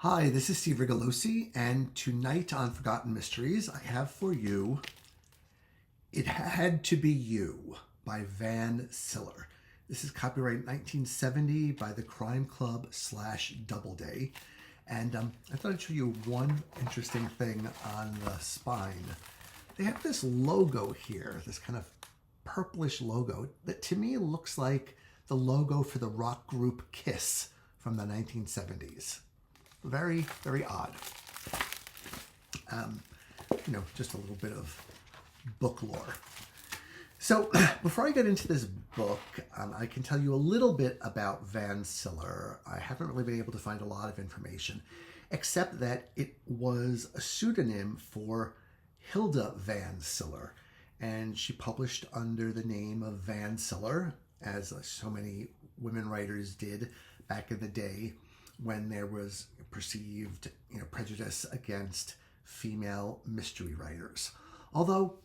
Hi, this is Steve Rigolosi, and tonight on Forgotten Mysteries, I have for you It Had to Be You by Van Siller. This is copyright 1970 by the Crime Club / Doubleday. And I thought I'd show you one interesting thing on the spine. They have this logo here, this kind of purplish logo that to me looks like the logo for the rock group Kiss from the 1970s. Very, very odd. Just a little bit of book lore. So before I get into this book, I can tell you a little bit about Van Siller. I haven't really been able to find a lot of information, except that it was a pseudonym for Hilda Van Siller, and she published under the name of Van Siller, as so many women writers did back in the day when there was perceived prejudice against female mystery writers. Although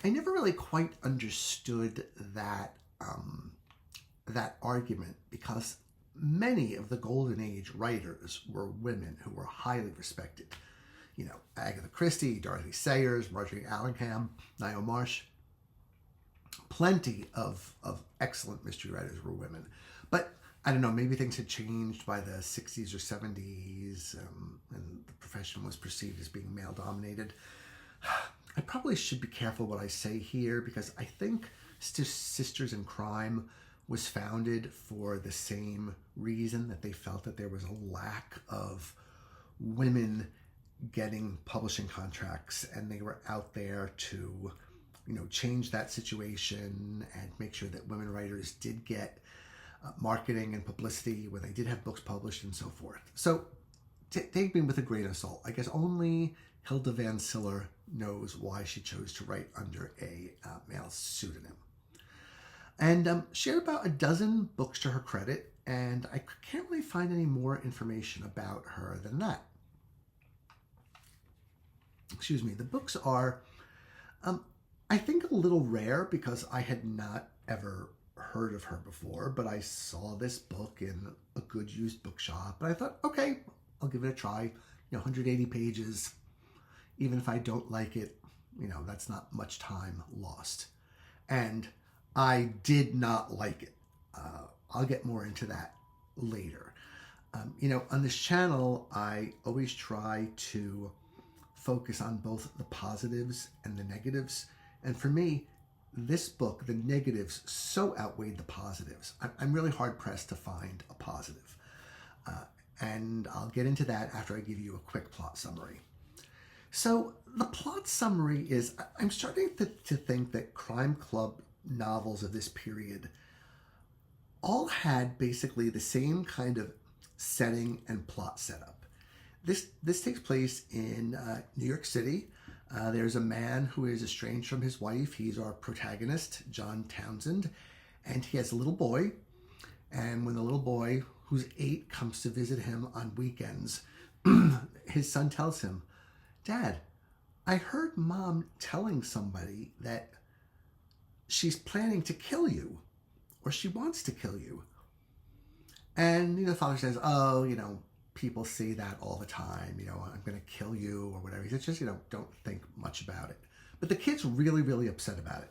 I never really quite understood that argument, because many of the Golden Age writers were women who were highly respected. Agatha Christie, Dorothy Sayers, Marjorie Allingham, Ngaio Marsh. Plenty of excellent mystery writers were women. But I don't know, maybe things had changed by the 60s or 70s, and the profession was perceived as being male-dominated. I probably should be careful what I say here, because I think Sisters in Crime was founded for the same reason, that they felt that there was a lack of women getting publishing contracts, and they were out there to, change that situation and make sure that women writers did get marketing and publicity when they did have books published and so forth. So take me with a grain of salt. I guess only Hilda Van Siller knows why she chose to write under a male pseudonym. And she had about a dozen books to her credit, and I can't really find any more information about her than that. Excuse me. The books are, I think, a little rare, because I had not ever heard of her before, but I saw this book in a good used bookshop, and I thought, okay, I'll give it a try. 180 pages. Even if I don't like it, that's not much time lost. And I did not like it. I'll get more into that later. On this channel, I always try to focus on both the positives and the negatives. And for me, this book, the negatives so outweighed the positives. I'm really hard-pressed to find a positive. And I'll get into that after I give you a quick plot summary. So the plot summary is, I'm starting to think that Crime Club novels of this period all had basically the same kind of setting and plot setup. This takes place in New York City. There's a man who is estranged from his wife. He's our protagonist, John Townsend, and he has a little boy. And when the little boy, who's 8, comes to visit him on weekends, his son tells him, "Dad, I heard Mom telling somebody that she's planning to kill you, or she wants to kill you." And the father says, "Oh, people say that all the time, I'm going to kill you," or whatever. He says, just, don't think much about it. But the kid's really, really upset about it.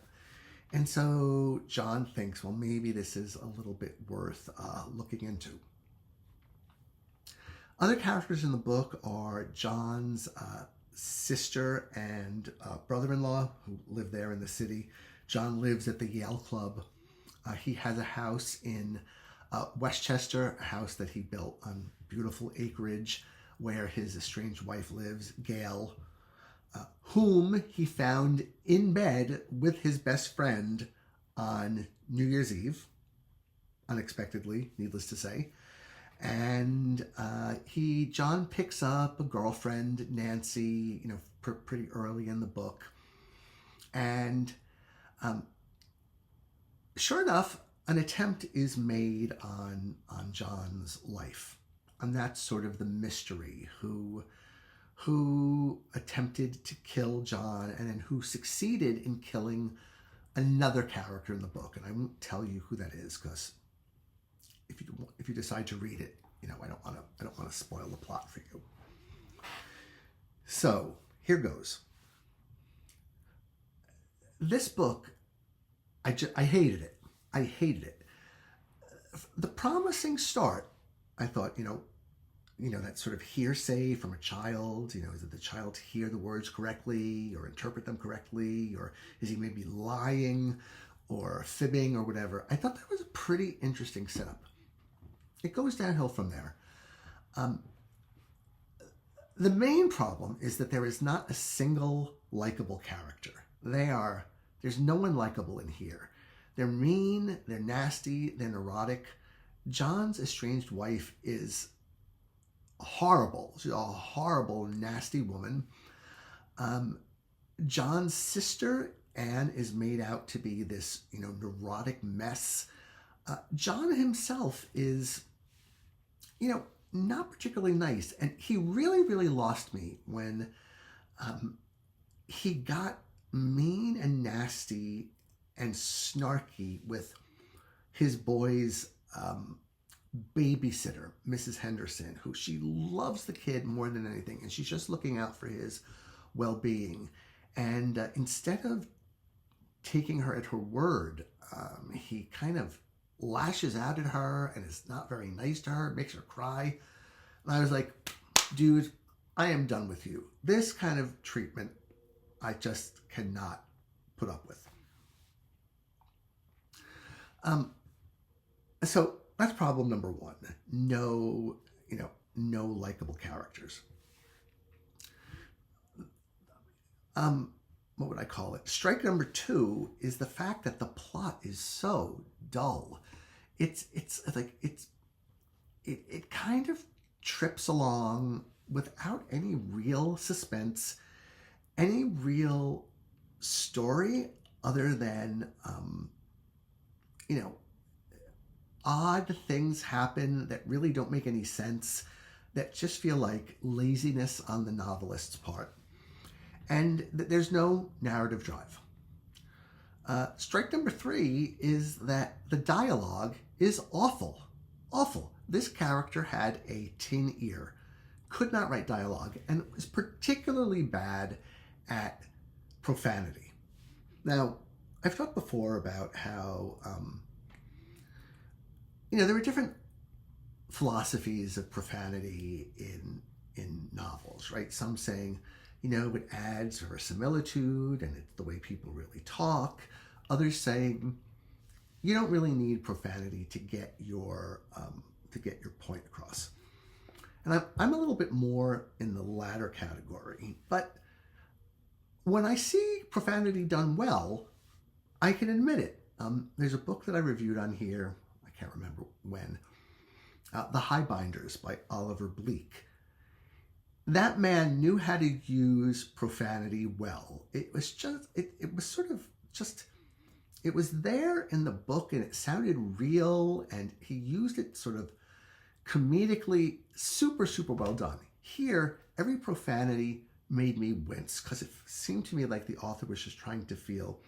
And so John thinks, well, maybe this is a little bit worth looking into. Other characters in the book are John's sister and brother-in-law, who live there in the city. John lives at the Yale Club. He has a house in Westchester, a house that he built on beautiful acreage where his estranged wife lives, Gail, whom he found in bed with his best friend on New Year's Eve, unexpectedly, needless to say. And John picks up a girlfriend, Nancy, pretty early in the book. And sure enough, an attempt is made on John's life. And that's sort of the mystery, who attempted to kill John and then who succeeded in killing another character in the book. And I won't tell you who that is, because if you decide to read it, I don't want to spoil the plot for you. So here goes. This book, I hated it. I hated it. The promising start, I thought, that sort of hearsay from a child, is it the child to hear the words correctly or interpret them correctly, or is he maybe lying or fibbing or whatever? I thought that was a pretty interesting setup. It goes downhill from there. The main problem is that there is not a single likable character. There's no one likable in here. They're mean, they're nasty, they're neurotic. John's estranged wife is horrible. She's a horrible, nasty woman. John's sister, Anne, is made out to be this, neurotic mess. John himself is, not particularly nice. And he really, really lost me when he got mean and nasty and snarky with his boy's babysitter, Mrs. Henderson, who she loves the kid more than anything, and she's just looking out for his well-being. And instead of taking her at her word, he kind of lashes out at her and is not very nice to her, makes her cry. And I was like, dude, I am done with you. This kind of treatment I just cannot put up with. So that's problem number one. No likable characters. What would I call it? Strike number two is the fact that the plot is so dull. It kind of trips along without any real suspense, any real story other than, odd things happen that really don't make any sense, that just feel like laziness on the novelist's part. And there's no narrative drive. Strike number three is that the dialogue is awful. Awful. This character had a tin ear, could not write dialogue, and was particularly bad at profanity. Now, I've talked before about how, there were different philosophies of profanity in novels, right? Some saying, it adds verisimilitude and it's the way people really talk. Others saying, you don't really need profanity to get your point across. And I'm a little bit more in the latter category, but when I see profanity done well, I can admit it. There's a book that I reviewed on here, I can't remember when, The Highbinders by Oliver Bleak. That man knew how to use profanity well. It was just, it was sort of just, it was there in the book and it sounded real and he used it sort of comedically, super, super well done. Here, every profanity made me wince because it seemed to me like the author was just trying to feel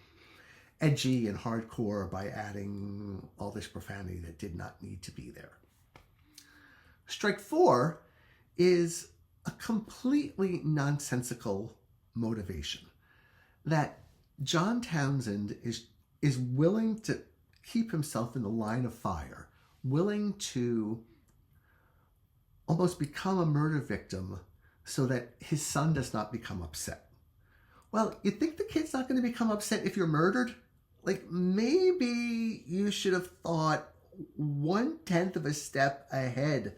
edgy and hardcore by adding all this profanity that did not need to be there. Strike four is a completely nonsensical motivation that John Townsend is willing to keep himself in the line of fire, willing to almost become a murder victim so that his son does not become upset. Well, you think the kid's not going to become upset if you're murdered? Like, maybe you should have thought 1/10 of a step ahead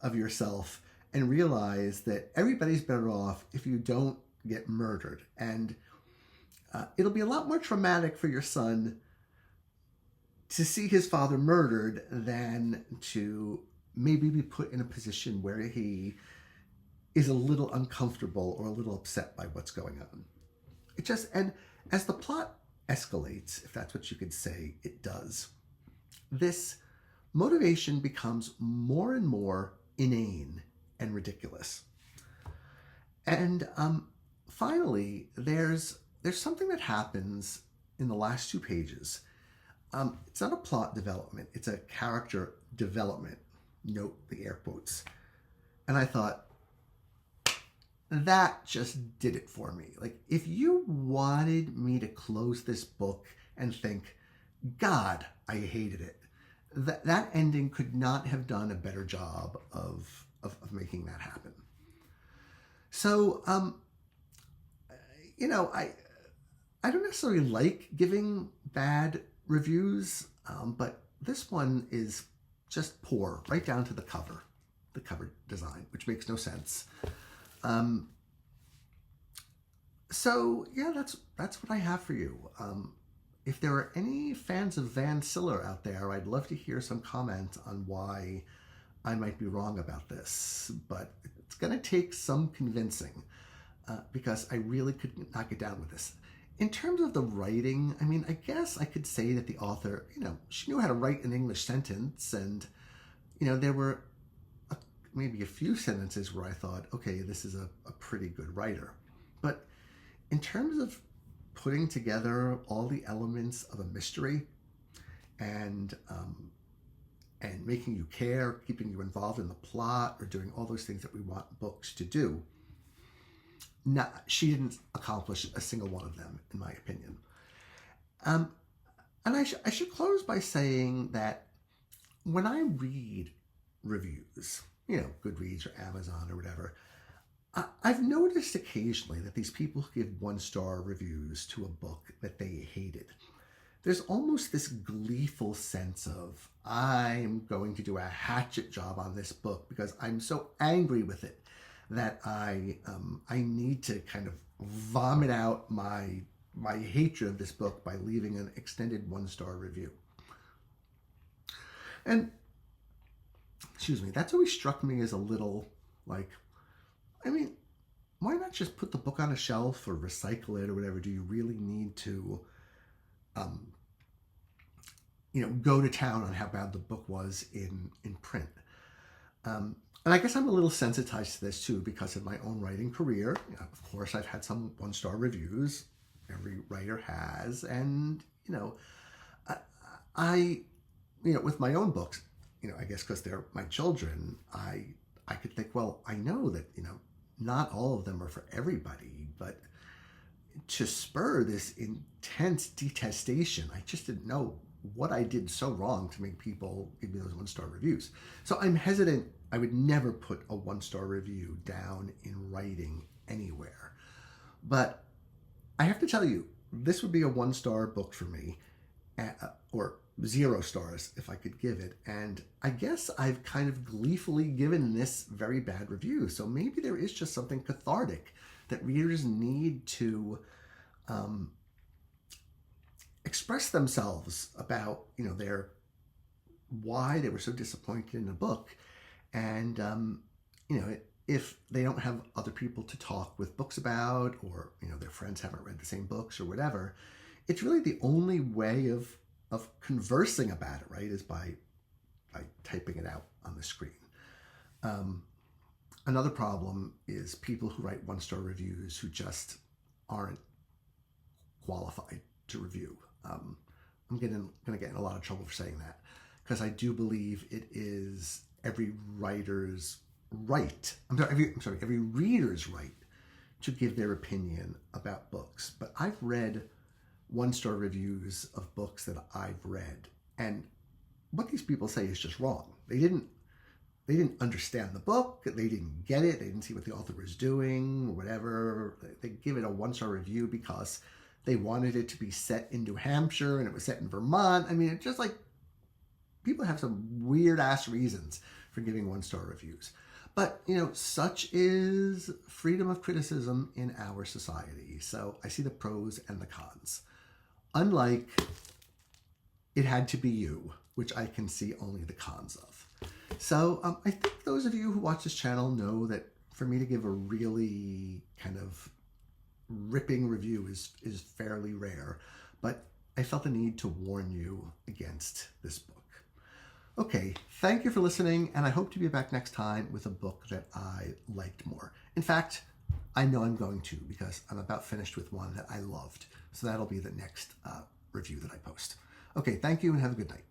of yourself and realize that everybody's better off if you don't get murdered. And it'll be a lot more traumatic for your son to see his father murdered than to maybe be put in a position where he is a little uncomfortable or a little upset by what's going on. And as the plot escalates, if that's what you could say, it does. This motivation becomes more and more inane and ridiculous. And finally, there's something that happens in the last 2 pages. It's not a plot development, it's a character development. note the air quotes. And I thought, that just did it for me. Like, if you wanted me to close this book and think, God, I hated it, that ending could not have done a better job of making that happen. So, I don't necessarily like giving bad reviews, but this one is just poor, right down to the cover design, which makes no sense. So yeah, that's what I have for you. If there are any fans of Van Siller out there, I'd love to hear some comment on why I might be wrong about this, but it's going to take some convincing because I really could not get down with this. In terms of the writing, I mean, I guess I could say that the author, she knew how to write an English sentence, and, there were maybe a few sentences where I thought, okay, this is a pretty good writer. But in terms of putting together all the elements of a mystery and making you care, keeping you involved in the plot, or doing all those things that we want books to do, she didn't accomplish a single one of them, in my opinion. And I should close by saying that when I read reviews, Goodreads or Amazon or whatever, I've noticed occasionally that these people who give 1-star reviews to a book that they hated, there's almost this gleeful sense of, I'm going to do a hatchet job on this book because I'm so angry with it that I need to kind of vomit out my hatred of this book by leaving an extended 1-star review. And, excuse me, that's always struck me as a little like, I mean, why not just put the book on a shelf or recycle it or whatever? Do you really need to, go to town on how bad the book was in print? And I guess I'm a little sensitized to this too because of my own writing career. Of course, I've had some 1-star reviews. Every writer has, and I with my own books, I guess because they're my children, I could think, well, I know that not all of them are for everybody, but to spur this intense detestation, I just didn't know what I did so wrong to make people give me those 1-star reviews. So I'm hesitant. I would never put a 1-star review down in writing anywhere. But I have to tell you, this would be a 1-star book for me, or 0 stars if I could give it. And I guess I've kind of gleefully given this very bad review. So maybe there is just something cathartic that readers need to express themselves about, their why they were so disappointed in the book. And, if they don't have other people to talk with books about, or, their friends haven't read the same books or whatever, it's really the only way of conversing about it, right, is by typing it out on the screen. Another problem is people who write 1-star reviews who just aren't qualified to review. I'm going to get in a lot of trouble for saying that, because I do believe it is every writer's right. Every reader's right to give their opinion about books. But I've read 1-star reviews of books that I've read, and what these people say is just wrong. They didn't understand the book. They didn't get it. They didn't see what the author was doing or whatever. They give it a 1-star review because they wanted it to be set in New Hampshire and it was set in Vermont. I mean, it's just like people have some weird ass reasons for giving 1-star reviews. But, such is freedom of criticism in our society. So I see the pros and the cons. Unlike It Had to Be You, which I can see only the cons of. So I think those of you who watch this channel know that for me to give a really kind of ripping review is fairly rare, but I felt the need to warn you against this book. Okay, thank you for listening, and I hope to be back next time with a book that I liked more. In fact, I know I'm going to, because I'm about finished with one that I loved. So that'll be the next review that I post. Okay, thank you and have a good night.